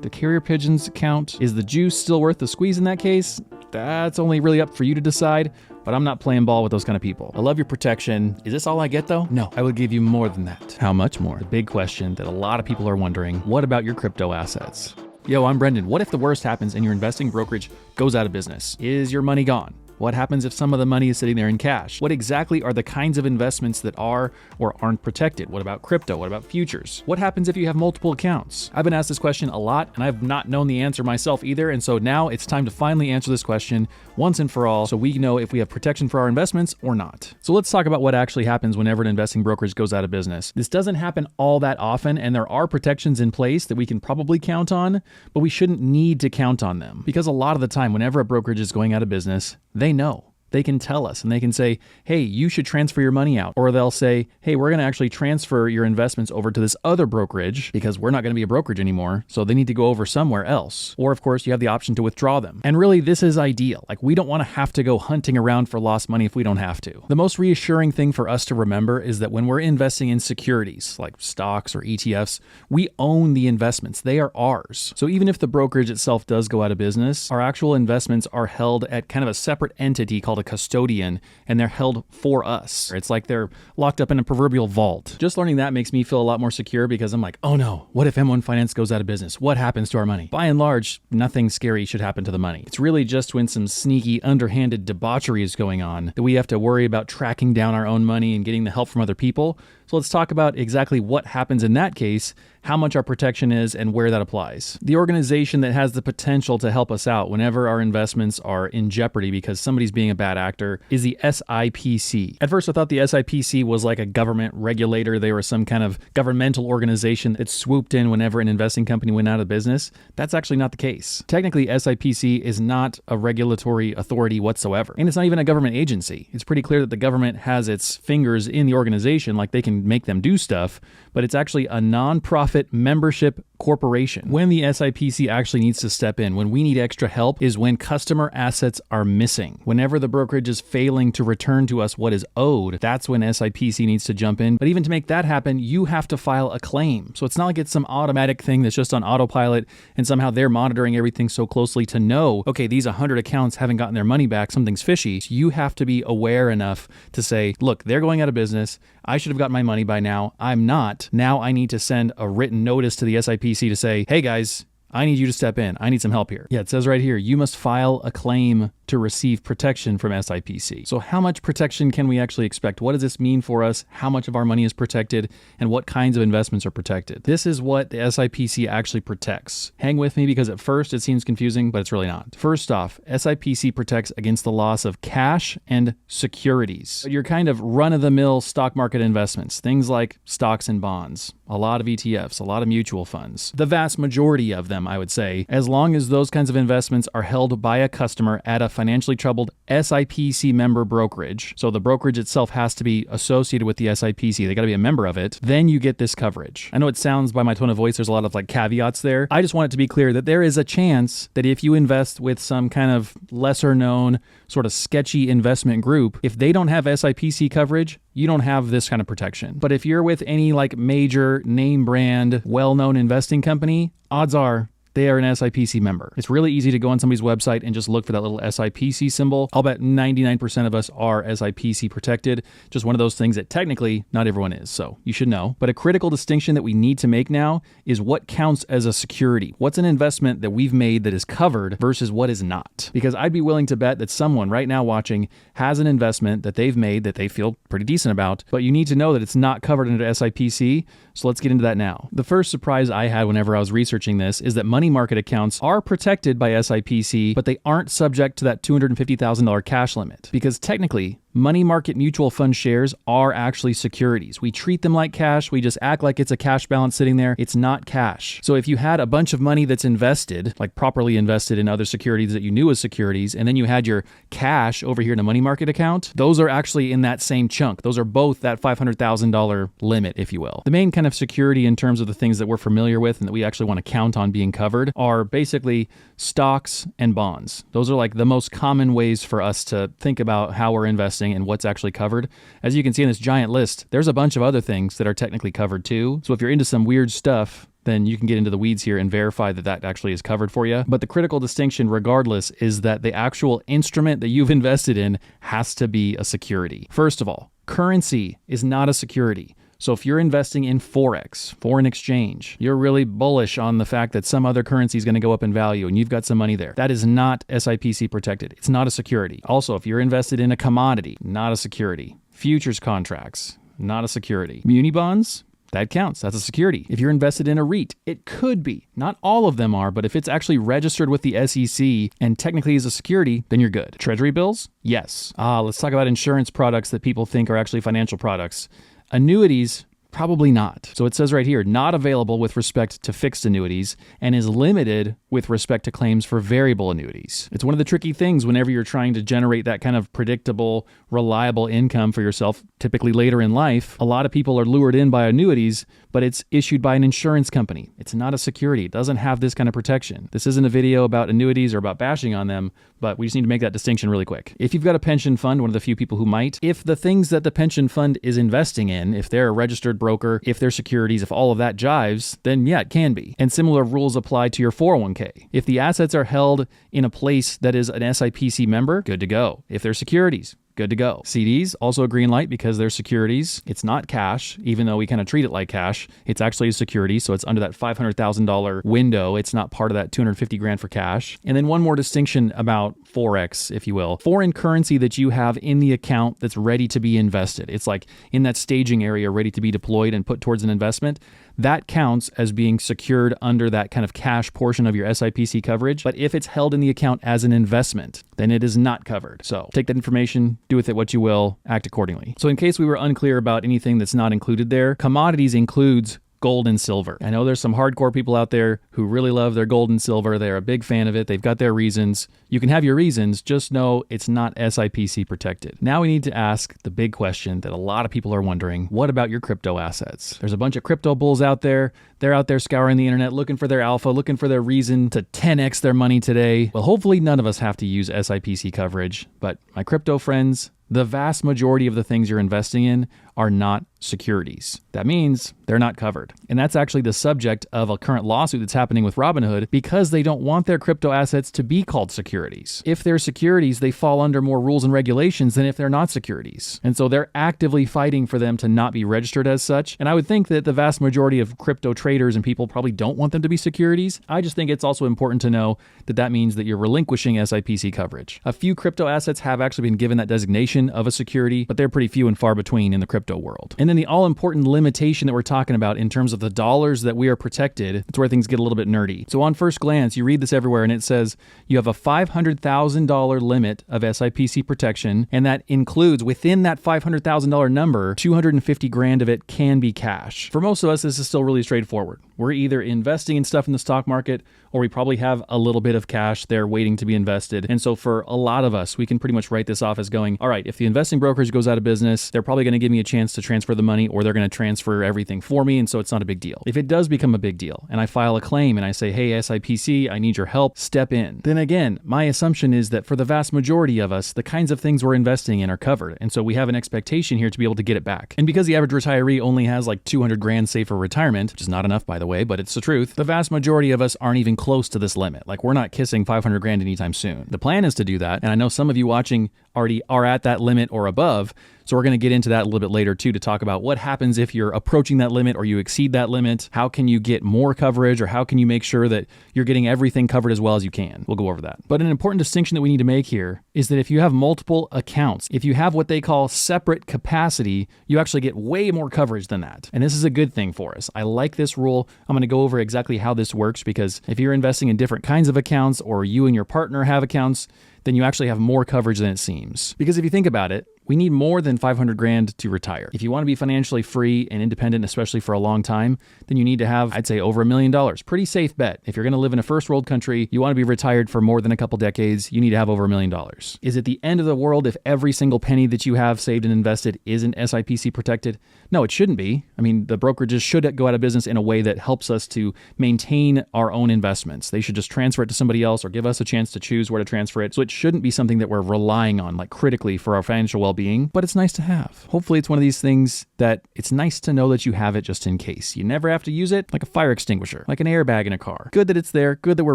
Do carrier pigeons count? Is the juice still worth the squeeze in that case? That's only really up for you to decide, but I'm not playing ball with those kind of people. I love your protection. Is this all I get though? No, I would give you more than that. How much more? The big question that a lot of people are wondering, what about your crypto assets? Yo, I'm Brendan. What if the worst happens and your investing brokerage goes out of business? Is your money gone? What happens if some of the money is sitting there in cash? What exactly are the kinds of investments that are or aren't protected? What about crypto? What about futures? What happens if you have multiple accounts? I've been asked this question a lot, and I've not known the answer myself either, and so now it's time to finally answer this question once and for all so we know if we have protection for our investments or not. So let's talk about what actually happens whenever an investing brokerage goes out of business. This doesn't happen all that often, and there are protections in place that we can probably count on, but we shouldn't need to count on them because a lot of the time, whenever a brokerage is going out of business, they know. They can tell us and they can say, hey, you should transfer your money out. Or they'll say, hey, we're going to actually transfer your investments over to this other brokerage because we're not going to be a brokerage anymore. So they need to go over somewhere else. Or of course, you have the option to withdraw them. And really, this is ideal. Like, we don't want to have to go hunting around for lost money if we don't have to. The most reassuring thing for us to remember is that when we're investing in securities like stocks or ETFs, we own the investments. They are ours. So even if the brokerage itself does go out of business, our actual investments are held at kind of a separate entity called a custodian, and they're held for us. It's like they're locked up in a proverbial vault. Just learning that makes me feel a lot more secure because I'm like, oh no, what if M1 Finance goes out of business? What happens to our money? By and large, nothing scary should happen to the money. It's really just when some sneaky, underhanded debauchery is going on that we have to worry about tracking down our own money and getting the help from other people. So let's talk about exactly what happens in that case, how much our protection is, and where that applies. The organization that has the potential to help us out whenever our investments are in jeopardy because somebody's being a bad actor is the SIPC. At first, I thought the SIPC was like a government regulator. They were some kind of governmental organization that swooped in whenever an investing company went out of business. That's actually not the case. Technically, SIPC is not a regulatory authority whatsoever, and it's not even a government agency. It's pretty clear that the government has its fingers in the organization, like they can make them do stuff, but it's actually a non-profit membership corporation. When the SIPC actually needs to step in, when we need extra help, is when customer assets are missing. Whenever the brokerage is failing to return to us what is owed, that's when SIPC needs to jump in. But even to make that happen, you have to file a claim. So it's not like it's some automatic thing that's just on autopilot and somehow they're monitoring everything so closely to know, okay, these 100 accounts haven't gotten their money back, something's fishy. So you have to be aware enough to say, look, they're going out of business. I should have gotten my money by now. I'm not. Now I need to send a written notice to the SIPC to say, hey guys, I need you to step in. I need some help here. Yeah, it says right here, you must file a claim to receive protection from SIPC. So how much protection can we actually expect? What does this mean for us? How much of our money is protected? And what kinds of investments are protected? This is what the SIPC actually protects. Hang with me because at first it seems confusing, but it's really not. First off, SIPC protects against the loss of cash and securities. Your kind of run-of-the-mill stock market investments, things like stocks and bonds, a lot of ETFs, a lot of mutual funds. The vast majority of them, I would say, as long as those kinds of investments are held by a customer at a financially troubled SIPC member brokerage, so the brokerage itself has to be associated with the SIPC, they got to be a member of it, then you get this coverage. I know it sounds by my tone of voice, there's a lot of like caveats there. I just want it to be clear that there is a chance that if you invest with some kind of lesser known, sort of sketchy investment group, if they don't have SIPC coverage, you don't have this kind of protection. But if you're with any like major name brand, well-known investing company, odds are they are an SIPC member. It's really easy to go on somebody's website and just look for that little SIPC symbol. I'll bet 99% of us are SIPC protected. Just one of those things that technically not everyone is, so you should know. But a critical distinction that we need to make now is what counts as a security. What's an investment that we've made that is covered versus what is not? Because I'd be willing to bet that someone right now watching has an investment that they've made that they feel pretty decent about, but you need to know that it's not covered under SIPC, so let's get into that now. The first surprise I had whenever I was researching this is that money market accounts are protected by SIPC, but they aren't subject to that $250,000 cash limit because technically money market mutual fund shares are actually securities. We treat them like cash. We just act like it's a cash balance sitting there. It's not cash. So if you had a bunch of money that's invested, like properly invested in other securities that you knew as securities, and then you had your cash over here in a money market account, those are actually in that same chunk. Those are both that $500,000 limit, if you will. The main kind of security in terms of the things that we're familiar with and that we actually want to count on being covered are basically stocks and bonds. Those are like the most common ways for us to think about how we're investing and what's actually covered. As you can see in this giant list, there's a bunch of other things that are technically covered too. So if you're into some weird stuff, then you can get into the weeds here and verify that that actually is covered for you. But the critical distinction, regardless, is that the actual instrument that you've invested in has to be a security. First of all, currency is not a security. So if you're investing in Forex, foreign exchange, you're really bullish on the fact that some other currency is going to go up in value and you've got some money there. That is not SIPC protected. It's not a security. Also, if you're invested in a commodity, not a security. Futures contracts, not a security. Muni bonds, that counts. That's a security. If you're invested in a REIT, it could be. Not all of them are, but if it's actually registered with the SEC and technically is a security, then you're good. Treasury bills? Yes. Let's talk about insurance products that people think are actually financial products. Annuities, probably not. So it says right here, not available with respect to fixed annuities and is limited with respect to claims for variable annuities. It's one of the tricky things whenever you're trying to generate that kind of predictable, reliable income for yourself, typically later in life. A lot of people are lured in by annuities, but it's issued by an insurance company. It's not a security. It doesn't have this kind of protection. This isn't a video about annuities or about bashing on them, but we just need to make that distinction really quick. If you've got a pension fund, one of the few people who might, if the things that the pension fund is investing in, if they're a registered broker, if they're securities, if all of that jives, then yeah, it can be. And similar rules apply to your 401k. If the assets are held in a place that is an SIPC member, good to go. If they're securities, good to go. CDs, also a green light because they're securities. It's not cash, even though we kind of treat it like cash. It's actually a security, so it's under that $500,000 window. It's not part of that $250,000 for cash. And then one more distinction about Forex, if you will. Foreign currency that you have in the account that's ready to be invested. It's like in that staging area ready to be deployed and put towards an investment. That counts as being secured under that kind of cash portion of your SIPC coverage. But if it's held in the account as an investment, then it is not covered. So take that information, do with it what you will, act accordingly. So in case we were unclear about anything that's not included there, commodities includes gold and silver. I know there's some hardcore people out there who really love their gold and silver. They're a big fan of it. They've got their reasons. You can have your reasons, just know it's not SIPC protected. Now we need to ask the big question that a lot of people are wondering, what about your crypto assets? There's a bunch of crypto bulls out there. They're out there scouring the internet, looking for their alpha, looking for their reason to 10x their money today. Well, hopefully none of us have to use SIPC coverage, but my crypto friends, the vast majority of the things you're investing in are not securities. That means they're not covered. And that's actually the subject of a current lawsuit that's happening with Robinhood because they don't want their crypto assets to be called securities. If they're securities, they fall under more rules and regulations than if they're not securities. And so they're actively fighting for them to not be registered as such. And I would think that the vast majority of crypto traders and people probably don't want them to be securities. I just think it's also important to know that that means that you're relinquishing SIPC coverage. A few crypto assets have actually been given that designation of a security, but they're pretty few and far between in the crypto world. And then the all-important limitation that we're talking about in terms of the dollars that we are protected, it's where things get a little bit nerdy. So on first glance, you read this everywhere and it says you have a $500,000 limit of SIPC protection, and that includes within that $500,000 number, $250,000 of it can be cash. For most of us, this is still really straightforward. We're either investing in stuff in the stock market or we probably have a little bit of cash there waiting to be invested. And so for a lot of us, we can pretty much write this off as going, all right, if the investing brokerage goes out of business, they're probably going to give me a chance to transfer the money, or they're going to transfer everything for me. And so it's not a big deal. If it does become a big deal and I file a claim and I say, hey, SIPC, I need your help, step in. Then again, my assumption is that for the vast majority of us, the kinds of things we're investing in are covered. And so we have an expectation here to be able to get it back. And because the average retiree only has like $200,000 saved for retirement, which is not enough, by the way, but it's the truth, the vast majority of us aren't even close to this limit. Like we're not kissing $500,000 anytime soon. The plan is to do that. And I know some of you watching already are at that limit or above. So we're going to get into that a little bit later too, to talk about what happens if you're approaching that limit or you exceed that limit. How can you get more coverage, or how can you make sure that you're getting everything covered as well as you can? We'll go over that. But an important distinction that we need to make here is that if you have multiple accounts, if you have what they call separate capacity, you actually get way more coverage than that. And this is a good thing for us. I like this rule. I'm going to go over exactly how this works, because if you're investing in different kinds of accounts, or you and your partner have accounts, then you actually have more coverage than it seems. Because if you think about it, we need more than $500,000 to retire. If you want to be financially free and independent, especially for a long time, then you need to have, I'd say, over $1 million. Pretty safe bet. If you're going to live in a first world country, you want to be retired for more than a couple decades, you need to have over $1 million. Is it the end of the world if every single penny that you have saved and invested isn't SIPC protected? No, it shouldn't be. I mean, the brokerages should go out of business in a way that helps us to maintain our own investments. They should just transfer it to somebody else or give us a chance to choose where to transfer it. So it shouldn't be something that we're relying on, like critically, for our financial well-being. well-being, but it's nice to have. Hopefully it's one of these things that it's nice to know that you have it just in case. You never have to use it, like a fire extinguisher, like an airbag in a car. Good that it's there, good that we're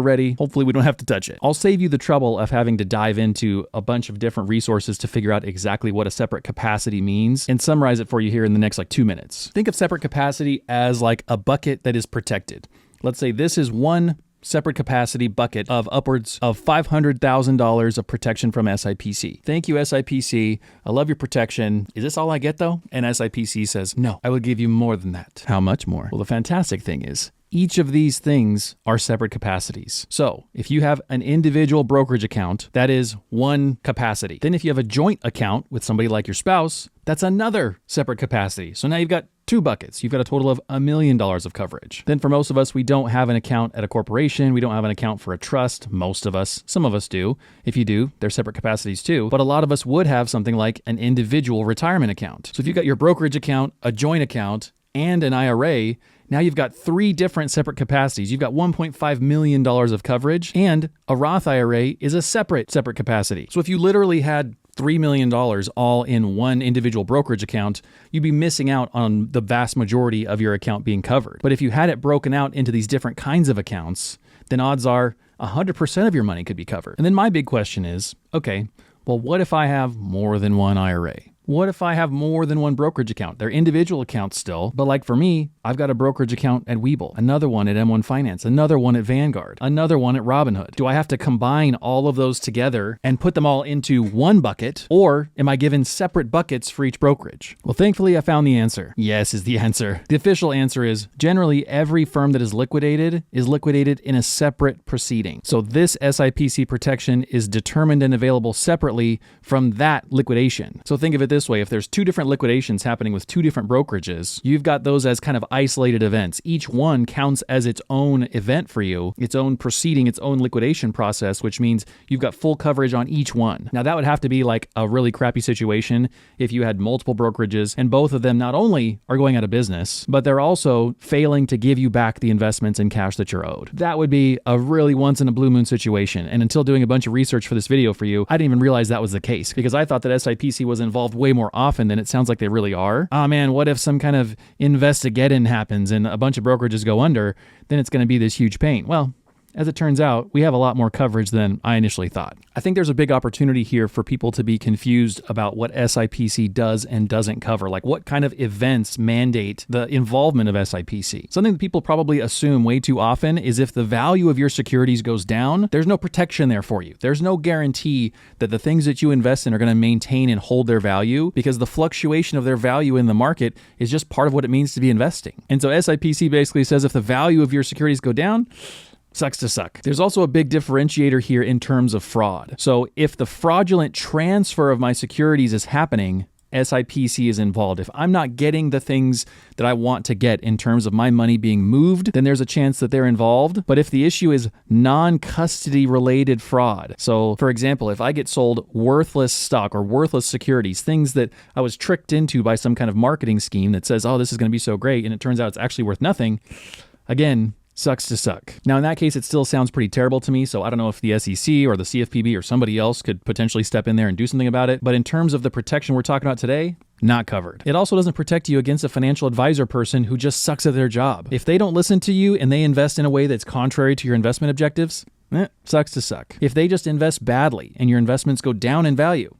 ready. Hopefully we don't have to touch it. I'll save you the trouble of having to dive into a bunch of different resources to figure out exactly what a separate capacity means and summarize it for you here in the next 2 minutes. Think of separate capacity as like a bucket that is protected. Let's say this is one separate capacity bucket of upwards of $500,000 of protection from SIPC. Thank you, SIPC. I love your protection. Is this all I get though? And SIPC says, no, I will give you more than that. How much more? Well, the fantastic thing is, each of these things are separate capacities. So if you have an individual brokerage account, that is one capacity. Then if you have a joint account with somebody like your spouse, that's another separate capacity. So now you've got 2 buckets. You've got a total of $1 million of coverage. Then for most of us, we don't have an account at a corporation. We don't have an account for a trust. Most of us, some of us do. If you do, they're separate capacities too. But a lot of us would have something like an individual retirement account. So if you've got your brokerage account, a joint account, and an IRA, now you've got 3 different separate capacities. You've got $1.5 million of coverage, and a Roth IRA is a separate capacity. So if you literally had $3 million all in one individual brokerage account, you'd be missing out on the vast majority of your account being covered. But if you had it broken out into these different kinds of accounts, then odds are 100% of your money could be covered. And then my big question is, okay, well, what if I have more than one IRA? What if I have more than one brokerage account? They're individual accounts still, but like for me, I've got a brokerage account at Webull, another one at M1 Finance, another one at Vanguard, another one at Robinhood. Do I have to combine all of those together and put them all into one bucket, or am I given separate buckets for each brokerage? Well, thankfully, I found the answer. Yes is the answer. The official answer is generally every firm that is liquidated in a separate proceeding. So this SIPC protection is determined and available separately from that liquidation. So think of it this way. If there's 2 different liquidations happening with 2 different brokerages, you've got those as kind of isolated events. Each one counts as its own event for you, its own proceeding, its own liquidation process, which means you've got full coverage on each one. Now that would have to be like a really crappy situation if you had multiple brokerages and both of them not only are going out of business, but they're also failing to give you back the investments and cash that you're owed. That would be a really once in a blue moon situation. And until doing a bunch of research for this video for you, I didn't even realize that was the case because I thought that SIPC was involved way more often than it sounds like they really are. Oh man, what if some kind of investigating happens and a bunch of brokerages go under? Then it's going to be this huge pain. Well, as it turns out, we have a lot more coverage than I initially thought. I think there's a big opportunity here for people to be confused about what SIPC does and doesn't cover, like what kind of events mandate the involvement of SIPC. Something that people probably assume way too often is if the value of your securities goes down, there's no protection there for you. There's no guarantee that the things that you invest in are going to maintain and hold their value because the fluctuation of their value in the market is just part of what it means to be investing. And so SIPC basically says if the value of your securities go down, sucks to suck. There's also a big differentiator here in terms of fraud. So if the fraudulent transfer of my securities is happening, SIPC is involved. If I'm not getting the things that I want to get in terms of my money being moved, then there's a chance that they're involved. But if the issue is non-custody related fraud, so for example, if I get sold worthless stock or worthless securities, things that I was tricked into by some kind of marketing scheme that says, oh, this is going to be so great, and it turns out it's actually worth nothing, again, sucks to suck. Now, in that case, it still sounds pretty terrible to me, so I don't know if the SEC or the CFPB or somebody else could potentially step in there and do something about it. But in terms of the protection we're talking about today, not covered. It also doesn't protect you against a financial advisor person who just sucks at their job. If they don't listen to you and they invest in a way that's contrary to your investment objectives, sucks to suck. If they just invest badly and your investments go down in value,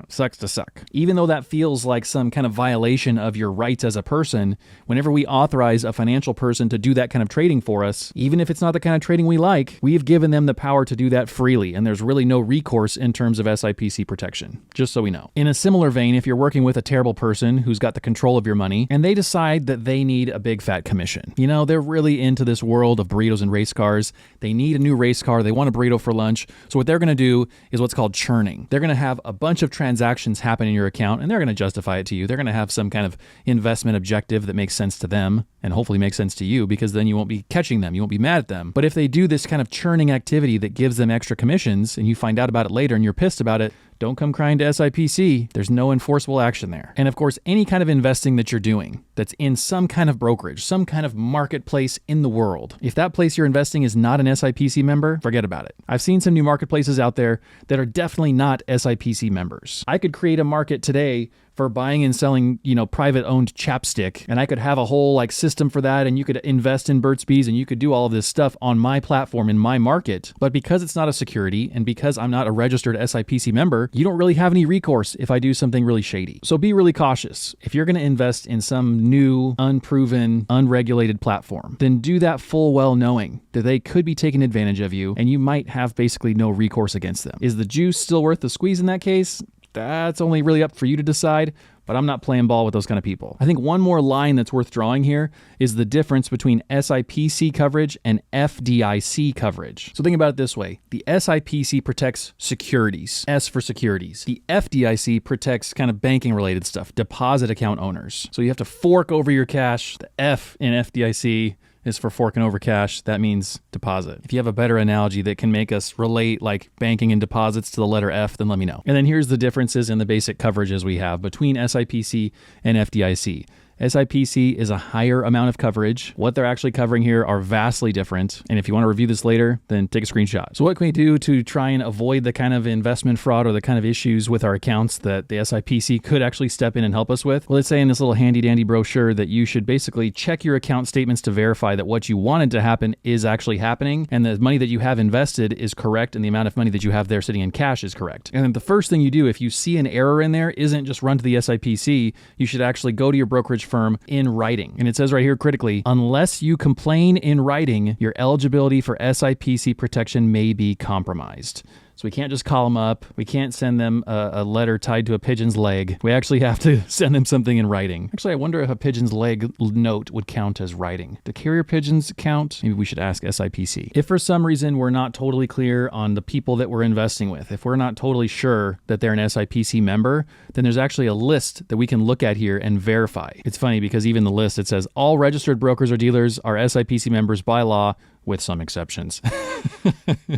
sucks to suck. Even though that feels like some kind of violation of your rights as a person, whenever we authorize a financial person to do that kind of trading for us, even if it's not the kind of trading we like, we've given them the power to do that freely, and there's really no recourse in terms of SIPC protection, just so we know. In a similar vein, if you're working with a terrible person who's got the control of your money, and they decide that they need a big fat commission, you know, they're really into this world of burritos and race cars, they need a new race car, they want a burrito for lunch, so what they're going to do is what's called churning. They're going to have a bunch of transactions happen in your account and they're going to justify it to you. They're going to have some kind of investment objective that makes sense to them and hopefully makes sense to you because then you won't be catching them. You won't be mad at them. But if they do this kind of churning activity that gives them extra commissions and you find out about it later and you're pissed about it, don't come crying to SIPC. There's no enforceable action there. And of course, any kind of investing that you're doing that's in some kind of brokerage, some kind of marketplace in the world, if that place you're investing is not an SIPC member, forget about it. I've seen some new marketplaces out there that are definitely not SIPC members. I could create a market today for buying and selling, private owned chapstick. And I could have a whole system for that. And you could invest in Burt's Bees and you could do all of this stuff on my platform in my market. But because it's not a security and because I'm not a registered SIPC member, you don't really have any recourse if I do something really shady. So be really cautious. If you're going to invest in some new, unproven, unregulated platform, then do that full well knowing that they could be taking advantage of you and you might have basically no recourse against them. Is the juice still worth the squeeze in that case? That's only really up for you to decide, but I'm not playing ball with those kind of people. I think one more line that's worth drawing here is the difference between SIPC coverage and FDIC coverage. So think about it this way. The SIPC protects securities, S for securities. The FDIC protects kind of banking related stuff, deposit account owners. So you have to fork over your cash. The F in FDIC is for forking over cash. That means deposit. If you have a better analogy that can make us relate banking and deposits to the letter F, then let me know. And then here's the differences in the basic coverages we have between SIPC and FDIC. SIPC is a higher amount of coverage. What they're actually covering here are vastly different. And if you want to review this later, then take a screenshot. So what can we do to try and avoid the kind of investment fraud or the kind of issues with our accounts that the SIPC could actually step in and help us with? Well, let's say in this little handy dandy brochure that you should basically check your account statements to verify that what you wanted to happen is actually happening and the money that you have invested is correct and the amount of money that you have there sitting in cash is correct. And then the first thing you do if you see an error in there isn't just run to the SIPC. You should actually go to your brokerage firm in writing. And it says right here critically, unless you complain in writing, your eligibility for SIPC protection may be compromised. So we can't just call them up. We can't send them a letter tied to a pigeon's leg. We actually have to send them something in writing. Actually, I wonder if a pigeon's leg note would count as writing. Do carrier pigeons count? Maybe we should ask SIPC. If for some reason we're not totally clear on the people that we're investing with, if we're not totally sure that they're an SIPC member, then there's actually a list that we can look at here and verify. It's funny because even the list, it says all registered brokers or dealers are SIPC members by law, with some exceptions.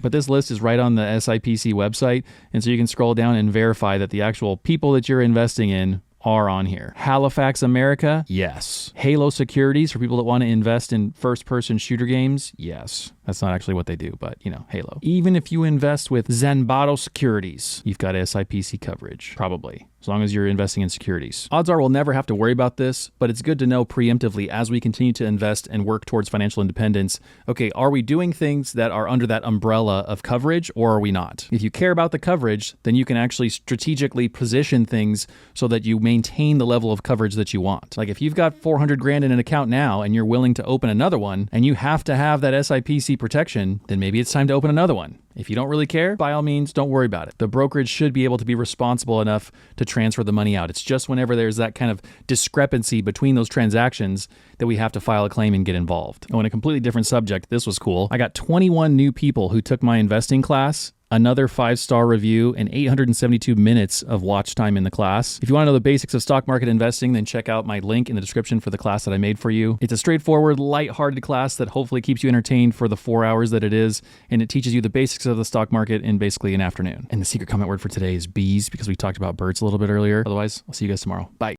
But this list is right on the SIPC website, and so you can scroll down and verify that the actual people that you're investing in are on here. Halifax America? Yes. Halo Securities for people that want to invest in first-person shooter games? Yes. That's not actually what they do, but Halo. Even if you invest with Zanbato Securities, you've got SIPC coverage, probably, as long as you're investing in securities. Odds are we'll never have to worry about this, but it's good to know preemptively as we continue to invest and work towards financial independence. Okay, are we doing things that are under that umbrella of coverage or are we not? If you care about the coverage, then you can actually strategically position things so that you maintain the level of coverage that you want. Like if you've got 400 grand in an account now and you're willing to open another one and you have to have that SIPC protection, then maybe it's time to open another one. If you don't really care, by all means, don't worry about it. The brokerage should be able to be responsible enough to transfer the money out. It's just whenever there's that kind of discrepancy between those transactions that we have to file a claim and get involved. Oh, and a completely different subject. This was cool. I got 21 new people who took my investing class, another 5-star review, and 872 minutes of watch time in the class. If you want to know the basics of stock market investing, then check out my link in the description for the class that I made for you. It's a straightforward, light-hearted class that hopefully keeps you entertained for the 4 hours that it is, and it teaches you the basics of the stock market in basically an afternoon. And the secret comment word for today is bees, because we talked about birds a little bit earlier. Otherwise, I'll see you guys tomorrow. Bye.